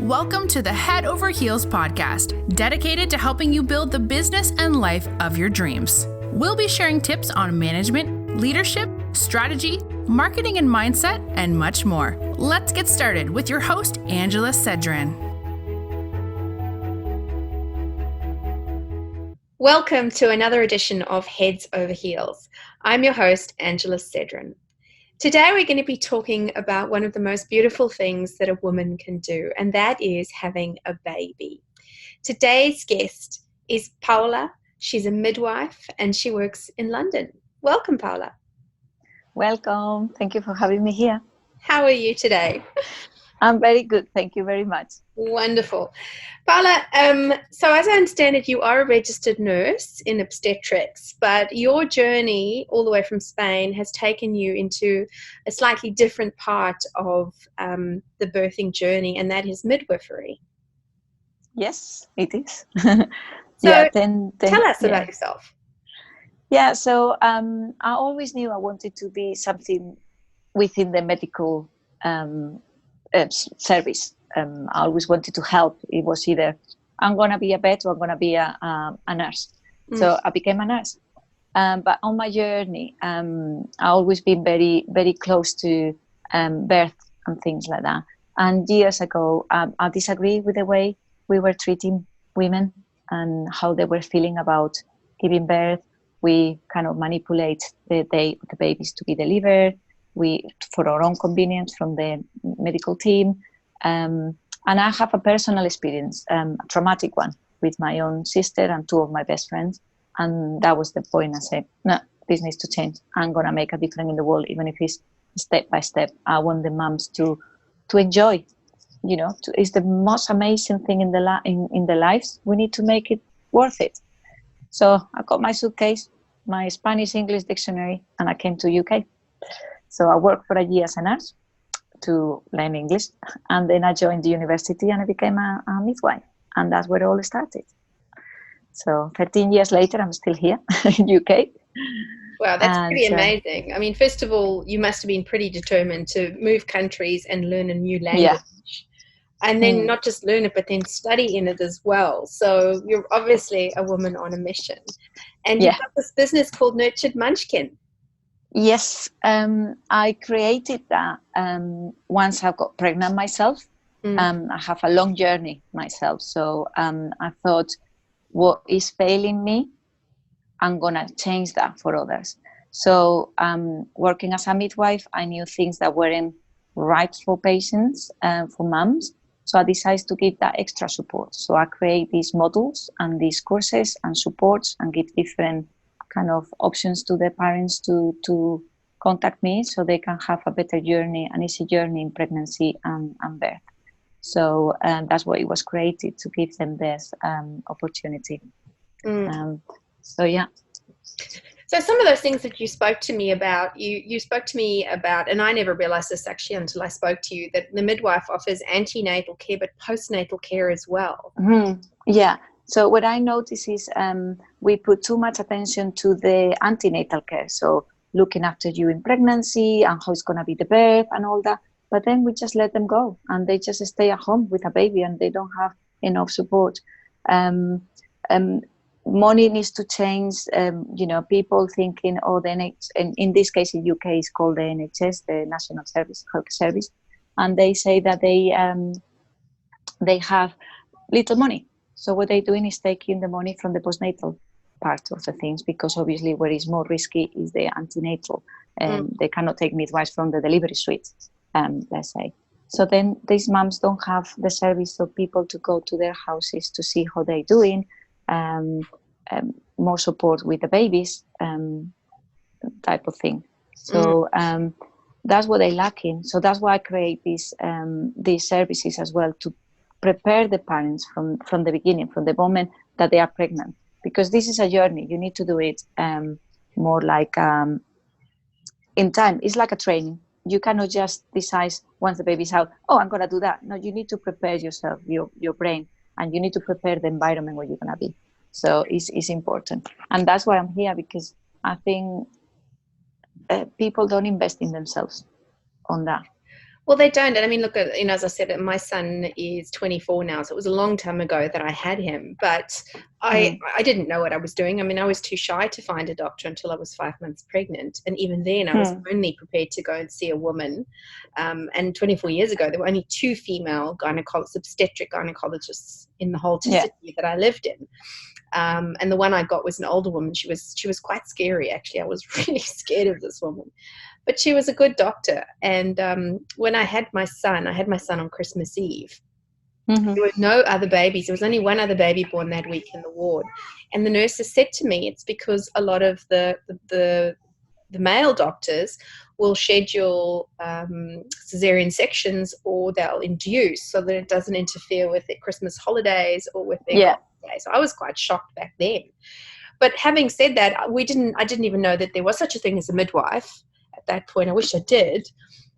Welcome to the Head Over Heels podcast, dedicated to helping you build the business and life of your dreams. We'll be sharing tips on management, leadership, strategy, marketing and mindset, and much more. Let's get started with your host, Angela Cedrin. Welcome to another edition of Heads Over Heels. I'm your host, Angela Cedrin. Today we're going to be talking about one of the most beautiful things that a woman can do, and that is having a baby. Today's guest is Paula. She's a midwife and she works in London. Welcome, Paula. Welcome. Thank you for having me here. How are you today? I'm very good. Thank you very much. Wonderful. Paula, so as I understand it, you are a registered nurse in obstetrics, but your journey all the way from Spain has taken you into a slightly different part of the birthing journey, and that is midwifery. Yes, it is. So tell us about yourself. Yeah, so I always knew I wanted to be something within the medical service. I always wanted to help. It was either I'm going to be a vet or I'm going to be a nurse. So I became a nurse. But on my journey, I always been very, very close to birth and things like that. And years ago, I disagreed with the way we were treating women and how they were feeling about giving birth. We kind of manipulate the day of the babies to be delivered. For our own convenience from the medical team. And I have a personal experience, a traumatic one, with my own sister and two of my best friends. And that was the point. I said, no, this needs to change. I'm going to make a difference in the world, even if it's step by step. I want the moms to enjoy, it's the most amazing thing in the lives. We need to make it worth it. So I got my suitcase, my Spanish-English dictionary, and I came to UK. So I worked for a year as a nurse to learn English, and then I joined the university and I became a midwife, and that's where it all started. So 13 years later, I'm still here in UK. Wow, that's pretty amazing. I mean, first of all, you must have been pretty determined to move countries and learn a new language. Yeah. And then not just learn it, but then study in it as well. So you're obviously a woman on a mission. And you've got this business called Nurtured Munchkin. Yes, I created that once I got pregnant myself. I have a long journey myself. So I thought, what is failing me? I'm going to change that for others. So working as a midwife, I knew things that weren't right for patients, for moms. So I decided to give that extra support. So I create these models and these courses and supports and give different kind of options to the parents to contact me so they can have a better journey, an easy journey in pregnancy and birth. So that's what it was created, to give them this opportunity. So some of those things that you spoke to me about, you spoke to me about, and I never realized this actually until I spoke to you, that the midwife offers antenatal care, but postnatal care as well. Yeah. So what I notice is we put too much attention to the antenatal care. So looking after you in pregnancy and how it's going to be the birth and all that. But then we just let them go and they just stay at home with a baby and they don't have enough support. Money needs to change. People thinking, the NHS, and in this case in UK is called the NHS, the National Health Service. And they say that they have little money. So what they're doing is taking the money from the postnatal part of the things, because obviously where it's more risky is the antenatal. They cannot take midwives from the delivery suite, let's say. So then these moms don't have the service of people to go to their houses to see how they're doing, more support with the babies, type of thing. So that's what they're lacking. So that's why I create these services as well, to prepare the parents from the beginning, from the moment that they are pregnant, because this is a journey. You need to do it more like in time. It's like a training. You cannot just decide once the baby's out, I'm going to do that. No, you need to prepare yourself, your brain, and you need to prepare the environment where you're going to be. So it's important. And that's why I'm here, because I think people don't invest in themselves on that. Well, they don't. And I mean, look, as I said, my son is 24 now, so it was a long time ago that I had him, but I didn't know what I was doing. I mean, I was too shy to find a doctor until I was 5 months pregnant. And even then I was only prepared to go and see a woman. And 24 years ago, there were only 2 female obstetric gynecologists in the whole city that I lived in. And the one I got was an older woman. She was quite scary, actually. I was really scared of this woman. But she was a good doctor. And when I had my son on Christmas Eve. There were no other babies. There was only one other baby born that week in the ward. And the nurses said to me, it's because a lot of the male doctors will schedule cesarean sections, or they'll induce so that it doesn't interfere with their Christmas holidays or with their holidays. So I was quite shocked back then. But having said that, I didn't even know that there was such a thing as a midwife. At that point, I wish I did.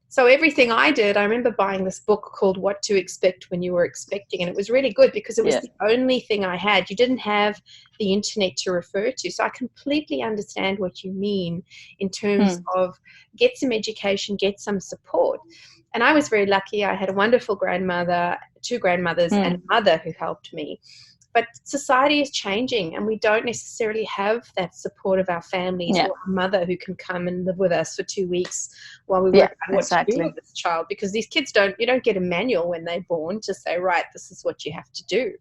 So everything I did, I remember buying this book called What to Expect When You Were Expecting, and it was really good because it was the only thing I had. You didn't have the internet to refer to, so I completely understand what you mean in terms of get some education, get some support. And I was very lucky. I had a wonderful grandmother, 2 grandmothers, and a mother who helped me. But society is changing, and we don't necessarily have that support of our families or a mother who can come and live with us for 2 weeks while we work out what to do with this child. Because these kids you don't get a manual when they're born to say, right, this is what you have to do.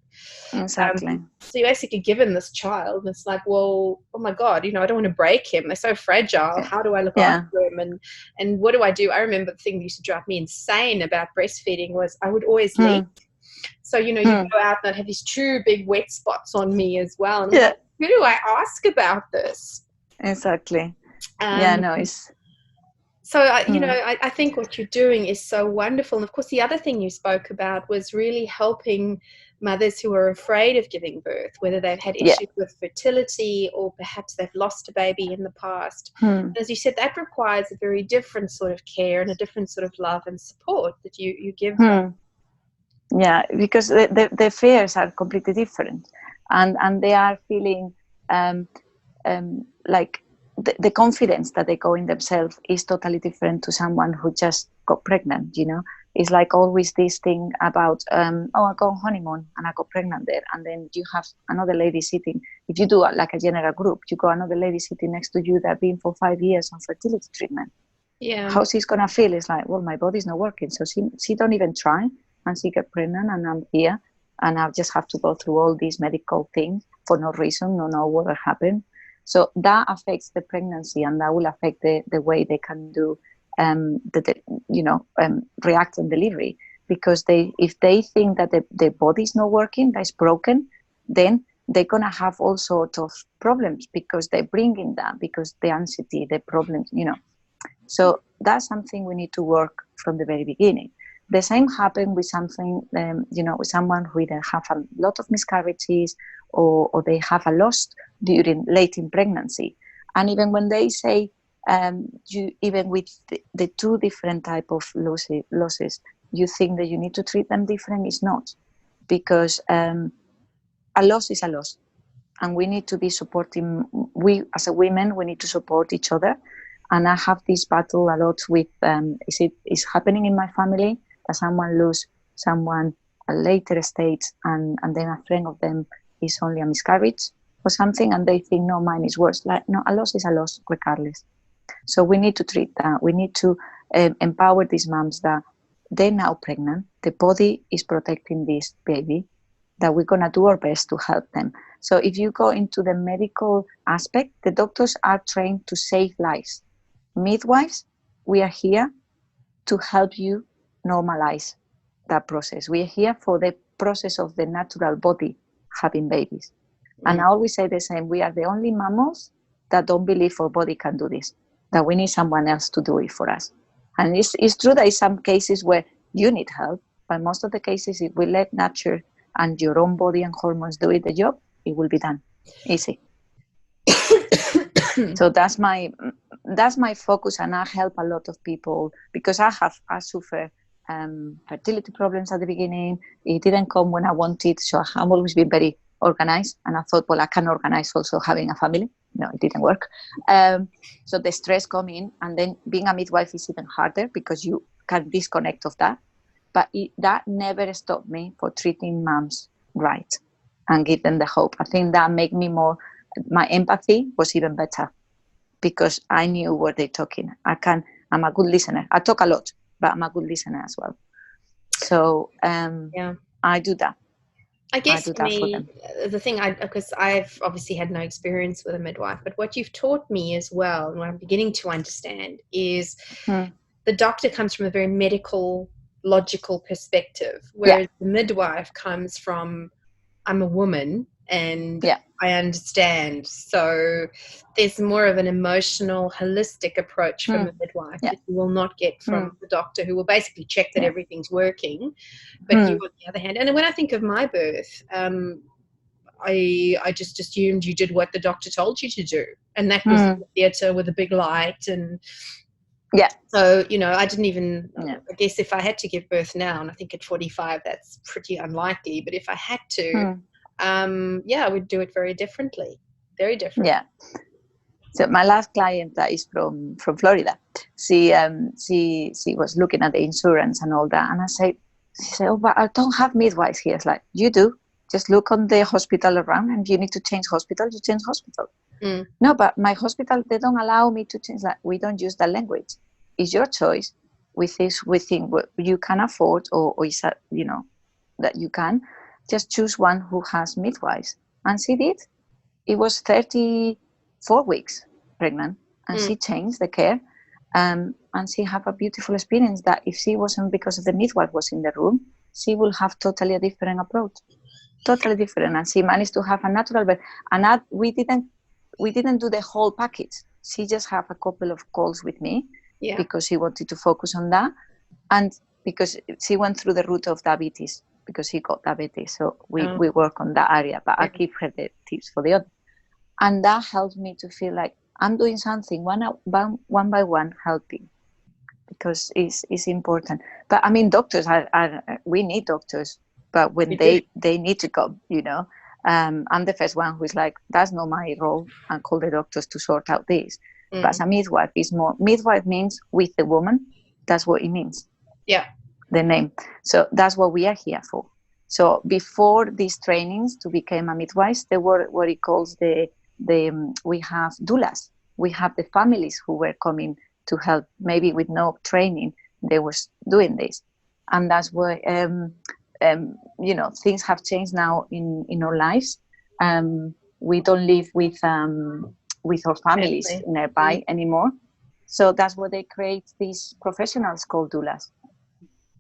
Exactly. So you're basically given this child, and it's like, well, oh my God, I don't want to break him. They're so fragile. How do I look after him? And what do I do? I remember the thing that used to drive me insane about breastfeeding was I would always leak. So, you go out and I'd have these 2 big wet spots on me as well. And I'm like, who do I ask about this? Exactly. So, I think what you're doing is so wonderful. And, of course, the other thing you spoke about was really helping mothers who are afraid of giving birth, whether they've had issues with fertility or perhaps they've lost a baby in the past. And as you said, that requires a very different sort of care and a different sort of love and support that you give them. Yeah, because the fears are completely different, and they are feeling like the confidence that they go in themselves is totally different to someone who just got pregnant. It's like always this thing about I go on honeymoon and I got pregnant there, and then you have another lady sitting. If you do like a general group, you got another lady sitting next to you that been for 5 years on fertility treatment. Yeah, how she's gonna feel is like, well, my body's not working, so she don't even try. And she got pregnant, and I'm here, and I just have to go through all these medical things for no reason, no know what happened. So that affects the pregnancy, and that will affect the way they can do, react on delivery. Because if they think that the body's not working, that it's broken, then they're gonna have all sorts of problems because they bring in that, because the anxiety, the problems, So that's something we need to work from the very beginning. The same happened with something, with someone who either have a lot of miscarriages or they have a loss late in pregnancy. And even when they say, even with the 2 different type of losses, you think that you need to treat them different. It's not, because a loss is a loss, and we need to be supporting. We as a women, we need to support each other. And I have this battle a lot with, is happening in my family that someone lose someone at a later stage, and then a friend of them is only a miscarriage or something, and they think, no, mine is worse. Like, no, a loss is a loss regardless. So we need to treat that. We need to empower these moms that they're now pregnant, the body is protecting this baby, that we're going to do our best to help them. So if you go into the medical aspect, the doctors are trained to save lives. Midwives, we are here to help you normalize that process. We are here for the process of the natural body having babies. And I always say the same, we are the only mammals that don't believe our body can do this, that we need someone else to do it for us. And it's true that in some cases where you need help, but most of the cases, if we let nature and your own body and hormones do it, the job, it will be done easy. So that's my focus, and I help a lot of people because I suffer fertility problems at the beginning. It didn't come when I wanted, so I've always been very organized, and I thought, well, I can organize also having a family. No, it didn't work. So the stress come in, and then being a midwife is even harder because you can disconnect of that. But that never stopped me for treating moms right and give them the hope. I think that made me more, my empathy was even better because I knew what they're talking. I'm a good listener. I talk a lot, but I'm a good listener as well. So I do that. I guess for me, the thing, because I've obviously had no experience with a midwife, but what you've taught me as well, and what I'm beginning to understand, is the doctor comes from a very medical, logical perspective, whereas the midwife comes from, I'm a woman and I understand. So there's more of an emotional, holistic approach from the midwife that you will not get from the doctor, who will basically check that everything's working. But you, on the other hand, and when I think of my birth, I just assumed you did what the doctor told you to do. And that was the theatre with a big light. And so, you know, I didn't even, I guess if I had to give birth now, and I think at 45, that's pretty unlikely. But if I had to, I would do it very differently. Very different. Yeah. So my last client that is from Florida, she was looking at the insurance and all that. And she said, oh, but I don't have midwives here. It's like, you do. Just look on the hospital around, and if you need to change hospital, you change hospital. No, but my hospital, they don't allow me to change that. We don't use that language. It's your choice within what you can afford, or is that, you know, that you can just choose one who has midwives. And she did. It was 34 weeks pregnant, and she changed the care. And she had a beautiful experience that if she wasn't, because of the midwife was in the room, she will have totally a different approach. Totally different. And she managed to have a natural birth. And we didn't do the whole package. She just had a couple of calls with me because she wanted to focus on that. And because she went through the route of diabetes, because she got diabetes. So we work on that area, but I give her the tips for the other. And that helped me to feel like I'm doing something one by one, helping, because it's important. But I mean, doctors we need doctors, but when they need to come, you know, I'm the first one who's like, that's not my role, and call the doctors to sort out this. But as a midwife, is more, midwife means with the woman. That's what it means. Yeah. The name. So that's what we are here for. So before these trainings to become a midwife, there were what it calls we have doulas. We have the families who were coming to help, maybe with no training, they were doing this. And that's where, you know, things have changed now in our lives. We don't live with our families nearby anymore. So that's where they create these professionals called doulas.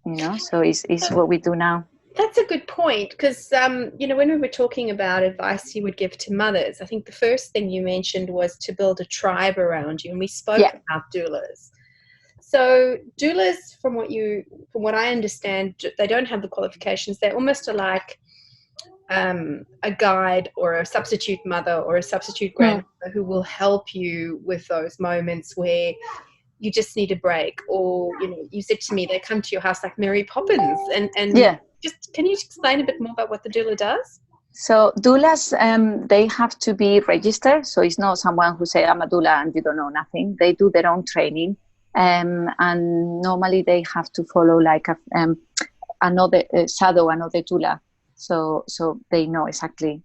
You know, so it's what we do now. That's a good point, because, you know, when we were talking about advice you would give to mothers, I think the first thing you mentioned was to build a tribe around you, and we spoke about doulas. So doulas, from what I understand, they don't have the qualifications. They're almost like a guide or a substitute mother or a substitute grandmother who will help you with those moments where you just need a break, or, you know, you said to me they come to your house like Mary Poppins, and just, can you explain a bit more about what the doula does? So doulas, they have to be registered. So it's not someone who say, I'm a doula and you don't know nothing. They do their own training. And normally they have to follow like another doula. So they know exactly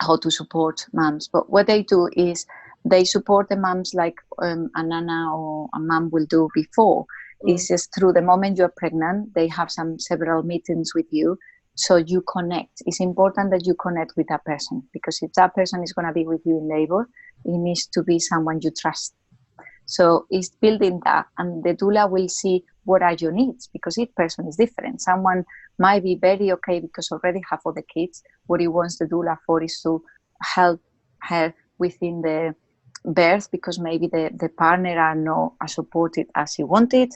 how to support moms. But what they do is they support the moms like a nana or a mom will do before. It's just through the moment you're pregnant, they have several meetings with you. So you connect. It's important that you connect with that person, because if that person is going to be with you in labor, it needs to be someone you trust. So it's building that, and the doula will see what are your needs, because each person is different. Someone might be very okay because already have all the kids. What he wants the doula for is to help her within the birth, because maybe the partner are not as supported as he wanted.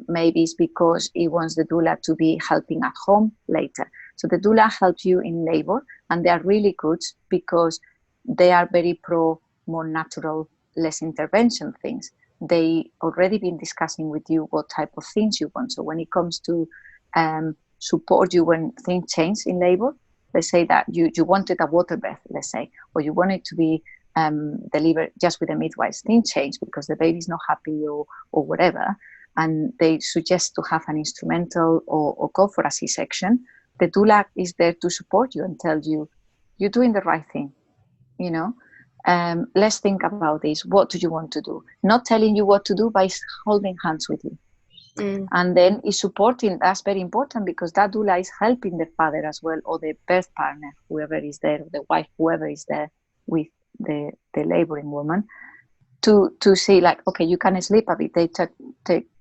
Maybe it's because he wants the doula to be helping at home later. So the doula helps you in labor, and they are really good because they are very pro more natural, less intervention things. They already been discussing with you what type of things you want. So when it comes to support you when things change in labor, let's say that you wanted a water birth, let's say, or you wanted to be delivered just with a midwife, things change because the baby's not happy or whatever. and they suggest to have an instrumental or go for a C-section, the doula is there to support you and tell you, you're doing the right thing, you know. Let's think about this. What do you want to do? Not telling you what to do, but holding hands with you. And then is supporting. That's very important, because that doula is helping the father as well, or the birth partner, whoever is there, the wife, whoever is there with the laboring woman, to say like, okay, you can sleep a bit. They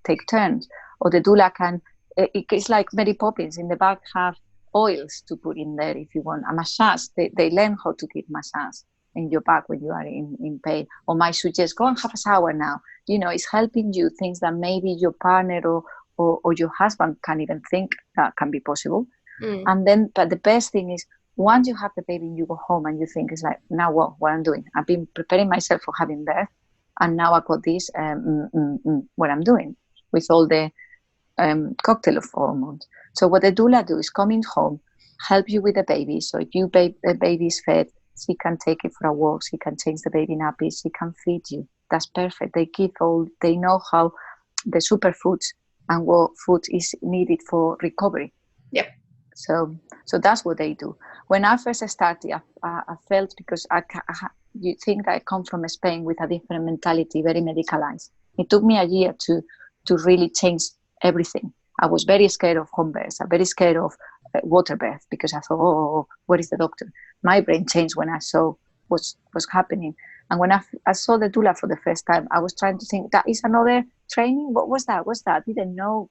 take turns, or the doula can. It's like Mary Poppins. In the back have oils to put in there if you want a massage. They learn how to give massage in your back when you are in pain, or might suggest go and have a shower now. You know, it's helping you things that maybe your partner or your husband can't even think that can be possible. And then, but the best thing is, once you have the baby and you go home and you think, it's like, now what I'm doing, I've been preparing myself for having birth, and now I got this, what I'm doing with all the cocktail of hormones. So what the doula do is coming home, help you with the baby. So if the baby is fed, she can take it for a walk, she can change the baby nappies, she can feed you. That's perfect. They know how the superfoods and what food is needed for recovery. Yep. So that's what they do. When I first started, I felt, because you think I come from Spain with a different mentality, very medicalized. It took me a year to really change everything. I was very scared of home births. I'm very scared of water birth, because I thought, oh, where is the doctor? My brain changed when I saw what was happening. And when I saw the doula for the first time, I was trying to think, that is another training? What was that? I didn't know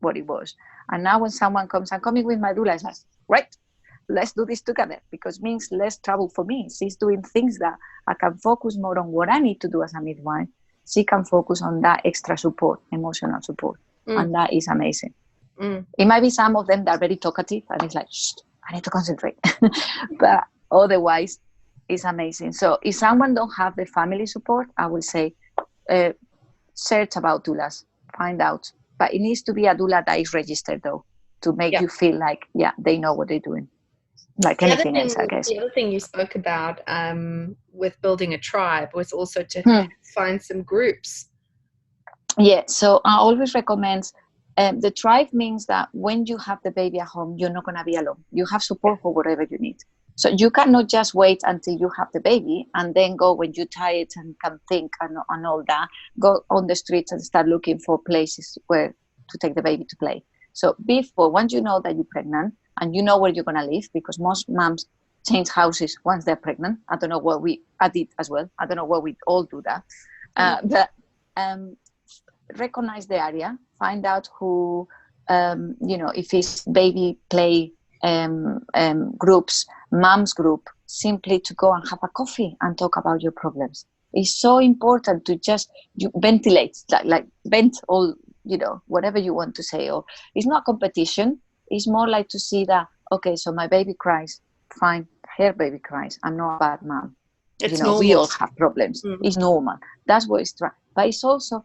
what it was. And now when someone comes, I'm coming with my doula, I say, right, let's do this together, because it means less trouble for me. She's doing things that I can focus more on what I need to do as a midwife. She can focus on that extra support, emotional support. And that is amazing. It might be some of them that are very talkative, and it's like, shh, I need to concentrate. But otherwise, it's amazing. So if someone don't have the family support, I will say, search about doulas, find out. But it needs to be a doula that is registered, though, to make you feel like, they know what they're doing. Like anything else, I guess. The other thing you spoke about with building a tribe was also to find some groups. Yeah, so I always recommend, the tribe means that when you have the baby at home, you're not going to be alone. You have support for whatever you need. So you cannot just wait until you have the baby and then go when you're tired and can think and all that, go on the streets and start looking for places where to take the baby to play. So once you know that you're pregnant and you know where you're going to live, because most moms change houses once they're pregnant. I don't know what I did as well. I don't know what we all do that. But recognize the area, find out who, if it's baby play groups, mom's group, simply to go and have a coffee and talk about your problems. It's so important to just ventilate, like vent all, whatever you want to say. Or it's not competition. It's more like to see that, okay, so my baby cries, fine, her baby cries. I'm not a bad mom. It's normal. We all have problems. It's normal. That's what it's trying. But it's also,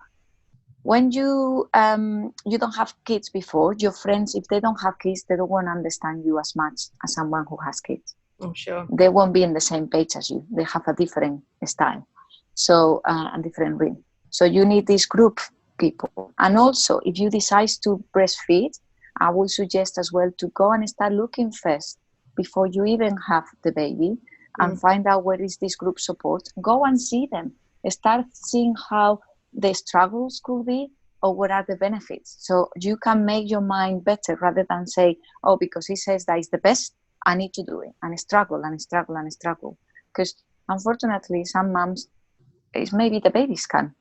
when you don't have kids before, your friends, if they don't have kids, they don't want to understand you as much as someone who has kids. I'm sure. They won't be in the same page as you. They have a different style, so a different rhythm. So you need this group people. And also, if you decide to breastfeed, I would suggest as well to go and start looking first before you even have the baby and find out where is this group support. Go and see them. Start seeing how the struggles could be or what are the benefits. So you can make your mind better rather than say, oh, because he says that is the best, I need to do it, and struggle and struggle and struggle. Because unfortunately, some moms, it's maybe the babies can.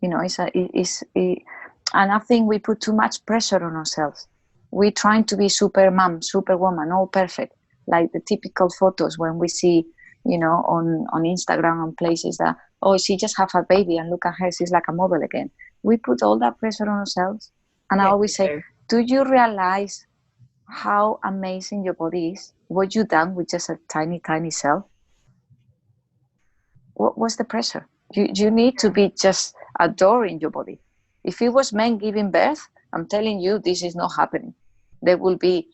And I think we put too much pressure on ourselves. We're trying to be super mom, super woman, all perfect. Like the typical photos when we see, on Instagram and places that, oh, she just have a baby and look at her, she's like a model again. We put all that pressure on ourselves. And I always say, do you realize how amazing your body is? What you've done with just a tiny, tiny cell? What's the pressure? You need to be just adoring your body. If it was men giving birth, I'm telling you, this is not happening. They will be,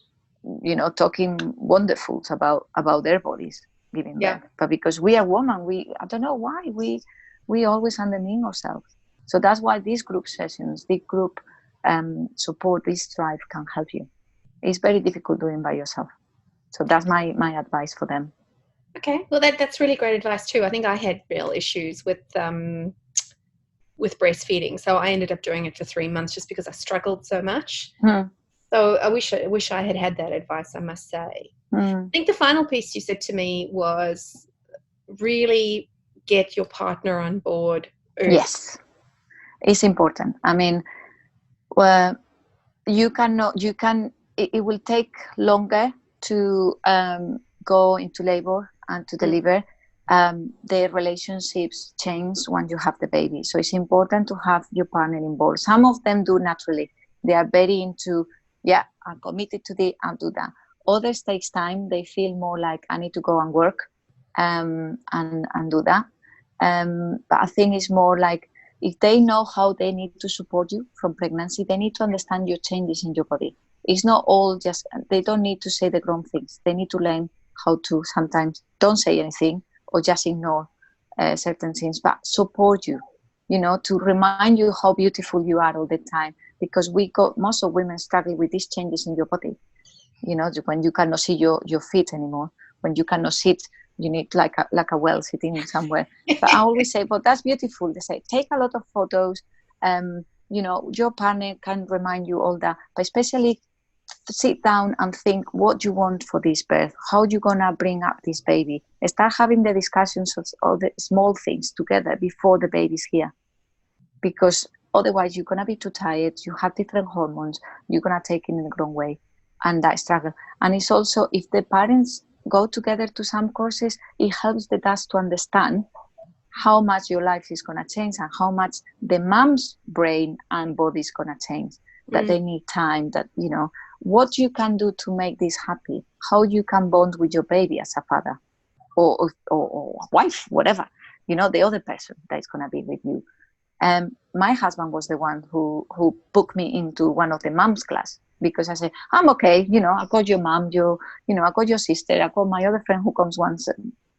talking wonderfuls about their bodies giving birth. But because we are women, I don't know why, we always undermine ourselves. So that's why these group sessions, the group support, this drive can help you. It's very difficult doing by yourself. So that's my advice for them. Okay, well that's really great advice too. I think I had real issues with breastfeeding, so I ended up doing it for 3 months just because I struggled so much. So I wish I had that advice, I must say. I think the final piece you said to me was really get your partner on board early. Yes, it's important. I mean, well, it will take longer to go into labor and to deliver. The relationships change when you have the baby. So it's important to have your partner involved. Some of them do naturally. They are very into, I'm committed to this, I'll do that. Others takes time. They feel more like I need to go and work and do that. But I think it's more like if they know how they need to support you from pregnancy, they need to understand your changes in your body. It's not all just, they don't need to say the wrong things. They need to learn how to sometimes don't say anything or just ignore certain things, but support you, to remind you how beautiful you are all the time. Because most of women struggle with these changes in your body. When you cannot see your feet anymore, when you cannot sit, you need like a well sitting somewhere. But I always say, but that's beautiful. They say, take a lot of photos. Your partner can remind you all that, but especially sit down and think what you want for this birth, how you're gonna bring up this baby. Start having the discussions of all the small things together before the baby's here, because otherwise you're gonna be too tired. You have different hormones. You're gonna take it in the wrong way, and that struggle. And it's also, if the parents go together to some courses, it helps the dads to understand how much your life is gonna change and how much the mom's brain and body is gonna change. That they need time. That what you can do to make this happy, how you can bond with your baby as a father or wife, whatever, the other person that is going to be with you. My husband was the one who booked me into one of the mom's class, because I said, I'm okay, I got your mom, I got your sister, I got my other friend who comes once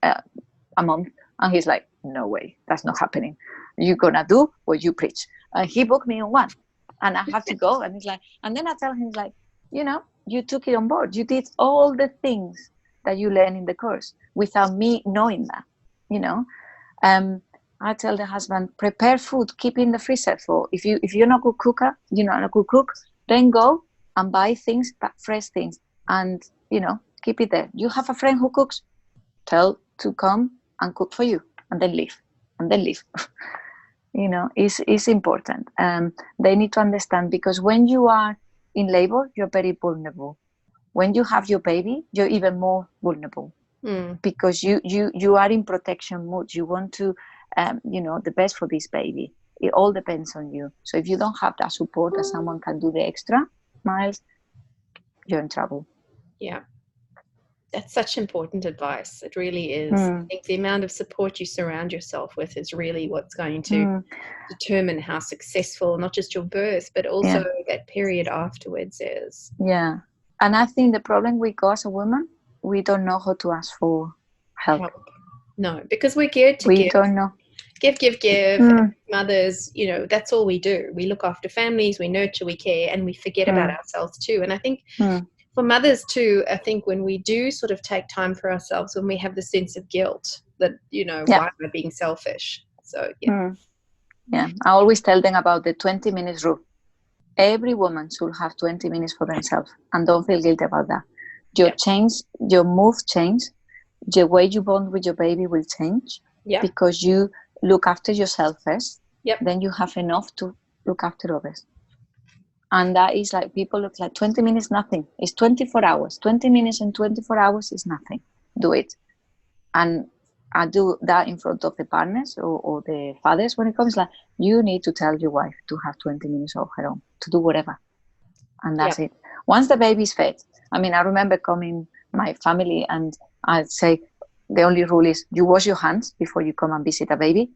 a month. And he's like, no way, that's not happening. You're going to do what you preach. And he booked me on one. And I have to go. And he's like, and then I tell him, like, you took it on board. You did all the things that you learned in the course without me knowing that, I tell the husband, prepare food, keep in the freezer for, if you're not a good cooker, not a good cook, then go and buy things, but fresh things, and, keep it there. You have a friend who cooks, tell to come and cook for you, and then leave. It's important. They need to understand, because when you are in labor, you're very vulnerable. When you have your baby, you're even more vulnerable, because you are in protection mode. You want to, the best for this baby. It all depends on you. So if you don't have that support that someone can do the extra miles, you're in trouble. Yeah. That's such important advice. It really is. I think the amount of support you surround yourself with is really what's going to determine how successful not just your birth, but also that period afterwards is. Yeah. And I think the problem we got as a woman, we don't know how to ask for help. No, because we're geared to give. We don't know. Give. Mothers, that's all we do. We look after families, we nurture, we care, and we forget about ourselves too. And I think for mothers too, I think when we do sort of take time for ourselves, when we have the sense of guilt that, why am I being selfish? So, I always tell them about the 20 minutes rule. Every woman should have 20 minutes for themselves, and don't feel guilty about that. Your mood change, the way you bond with your baby will change, because you look after yourself first. Then you have enough to look after others. And that is like, people look like 20 minutes, nothing. It's 24 hours. 20 minutes and 24 hours is nothing. Do it. And I do that in front of the partners or the fathers when it comes, like, you need to tell your wife to have 20 minutes of her own, to do whatever. And that's it. Once the baby is fed, I remember coming my family and I'd say, the only rule is you wash your hands before you come and visit a baby.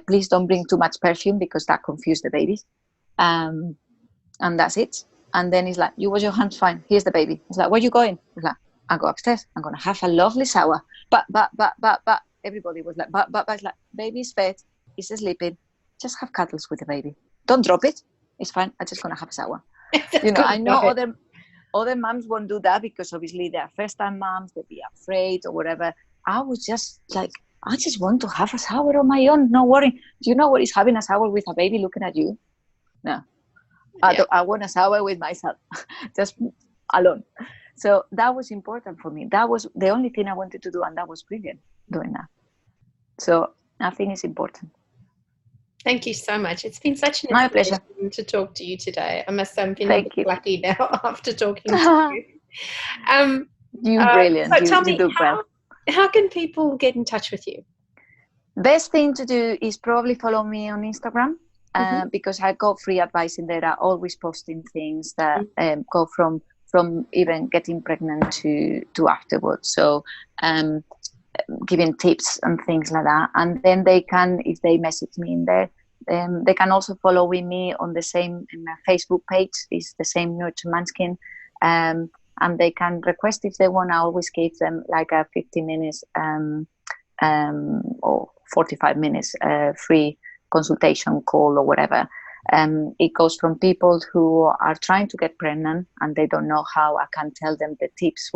Please don't bring too much perfume because that confuses the baby. And that's it. And then it's like, you wash your hands, fine. Here's the baby. It's like, where are you going? It's like, I go upstairs. I'm going to have a lovely shower. But everybody was like, but it's like, baby's fed. He's sleeping. just have cuddles with the baby. Don't drop it. It's fine. I'm just going to have a shower. I know other moms won't do that because obviously they're first-time moms. They'll be afraid or whatever. I was just like, I just want to have a shower on my own. No worry. Do you know what is having a shower with a baby looking at you? No. I want a shower with myself, just alone. So that was important for me. That was the only thing I wanted to do, and that was brilliant doing that. So I think it's important. Thank you so much. It's been such an My pleasure to talk to you today. I must say I'm feeling lucky now after talking to you. You're brilliant. So tell me, you do well. How can people get in touch with you? Best thing to do is probably follow me on Instagram because I got free advice in there. I'm always posting things that go from even getting pregnant to afterwards. So giving tips and things like that. And then they can, if they message me in there, they can also follow me on the same Facebook page. It's the same Nurtured Munchkin. And they can request if they want. I always give them like a 50 minutes or 45 minutes free consultation call or whatever. It goes from people who are trying to get pregnant and they don't know how. I can tell them the tips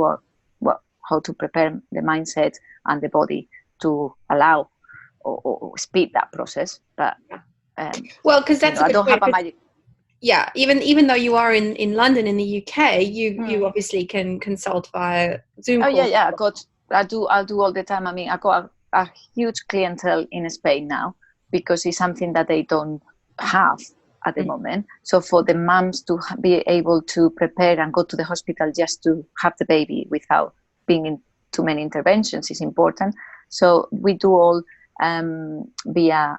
how to prepare the mindset and the body to allow or speed that process. But well, because that's I don't have a magic. Yeah, even though you are in London in the UK, you obviously can consult via Zoom. Oh yeah. I do all the time. I mean, I got a huge clientele in Spain now because it's something that they don't have at the moment. So for the moms to be able to prepare and go to the hospital just to have the baby without being in too many interventions is important. So we do all via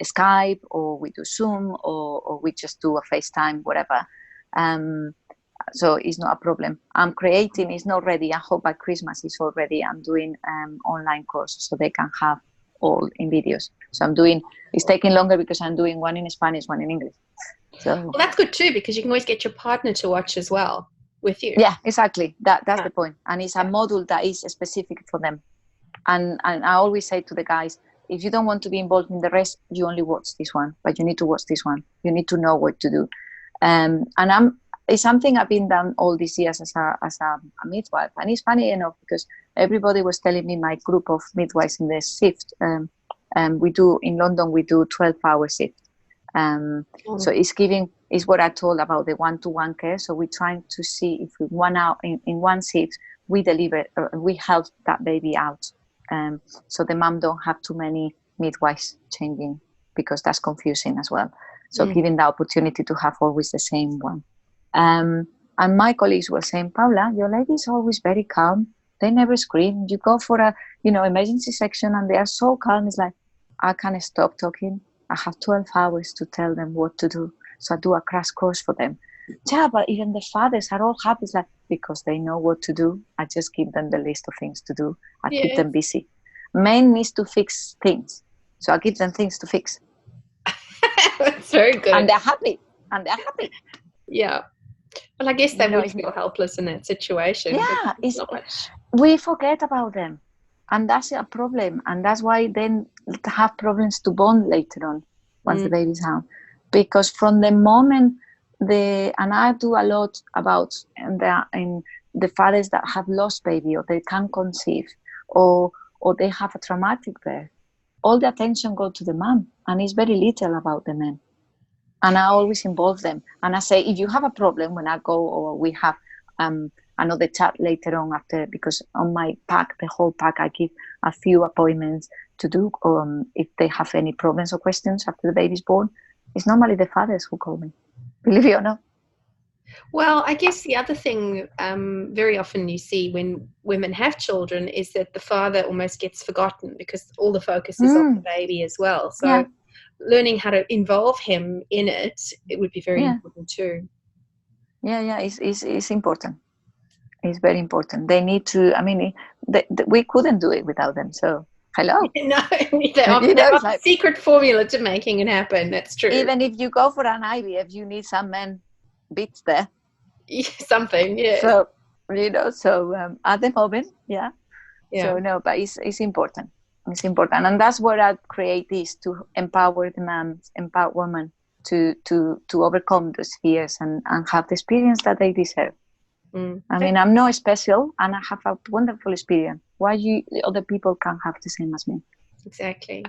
Skype, or we do Zoom, or we just do a FaceTime, whatever. So it's not a problem. I'm creating, it's not ready. I hope by Christmas it's all ready. I'm doing online courses so they can have all in videos. So it's taking longer because I'm doing one in Spanish, one in English. So well, that's good too, because you can always get your partner to watch as well with you. Yeah, exactly. That's the point. And it's a module that is specific for them. And I always say to the guys, if you don't want to be involved in the rest, you only watch this one, but you need to watch this one. You need to know what to do. And it's something I've been done all these years as a midwife. And it's funny enough because everybody was telling me my group of midwives in the shift. We do in London, we do 12-hour shift. So it's what I told about the one-to-one care. So we're trying to see if in 1 hour, in one shift, we deliver, we help that baby out. So the mom don't have too many midwives changing because that's confusing as well. So giving the opportunity to have always the same one. And my colleagues were saying, Paula, your lady is always very calm. They never scream. You go for a, emergency section and they are so calm. It's like, I can't stop talking. I have 12 hours to tell them what to do. So I do a crash course for them. Yeah, but even the fathers are all happy. It's like, because they know what to do. I just give them the list of things to do. I keep them busy. Men needs to fix things. So I give them things to fix. That's very good. And they're happy. Yeah. Well, I guess they would feel helpless in that situation. Yeah. We forget about them. And that's a problem. And that's why then they have problems to bond later on once the baby's out. Because from the moment and I do a lot about in the fathers that have lost baby or they can't conceive or they have a traumatic birth, all the attention goes to the mom and it's very little about the men. And I always involve them. And I say, if you have a problem when I go or we have another chat later on after, because on my pack, the whole pack, I give a few appointments to do if they have any problems or questions after the baby's born. It's normally the fathers who call me, believe it or not. Well, I guess the other thing very often you see when women have children is that the father almost gets forgotten because all the focus is on the baby as well. So learning how to involve him in it would be very important too. Yeah, it's important. It's very important. They need to, we couldn't do it without them. So, hello. No, there's a secret formula to making it happen. That's true. Even if you go for an IVF, you need some men bits there. Something, yeah. So, at the moment, So, no, but it's important. It's important. And that's what I create is to empower the moms, empower women to overcome those fears and have the experience that they deserve. I mean, I'm not special and I have a wonderful experience. Why other people can't have the same as me? Exactly.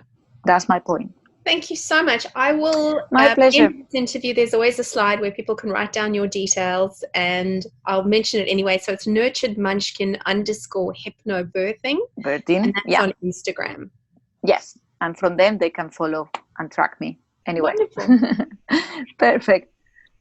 That's my point. Thank you so much. I will, my pleasure. In this interview, there's always a slide where people can write down your details, and I'll mention it anyway. So it's Nurtured Munchkin _hypnobirthing. And that's on Instagram. Yes. And from them, they can follow and track me. Anyway. Wonderful. Perfect.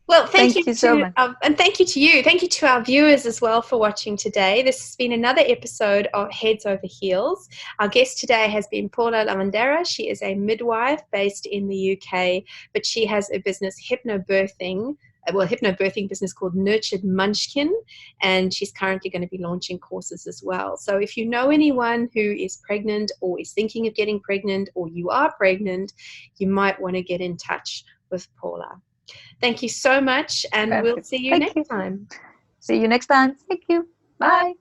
Well, thank you so much. And thank you to you. Thank you to our viewers as well for watching today. This has been another episode of Heads Over Heels. Our guest today has been PAULA LAVANDEIRA. She is a midwife based in the UK, but she has a business, hypnobirthing business called Nurtured Munchkin, and she's currently going to be launching courses as well. So if you know anyone who is pregnant or is thinking of getting pregnant, or you are pregnant, you might want to get in touch with PAULA. Thank you so much, and Perfect. We'll see you next time. See you next time. Thank you. Bye.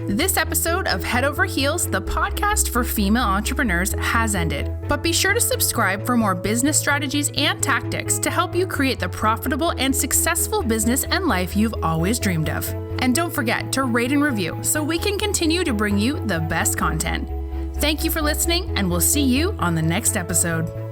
This episode of Head Over Heels, the podcast for female entrepreneurs, has ended. But be sure to subscribe for more business strategies and tactics to help you create the profitable and successful business and life you've always dreamed of. And don't forget to rate and review so we can continue to bring you the best content. Thank you for listening, and we'll see you on the next episode.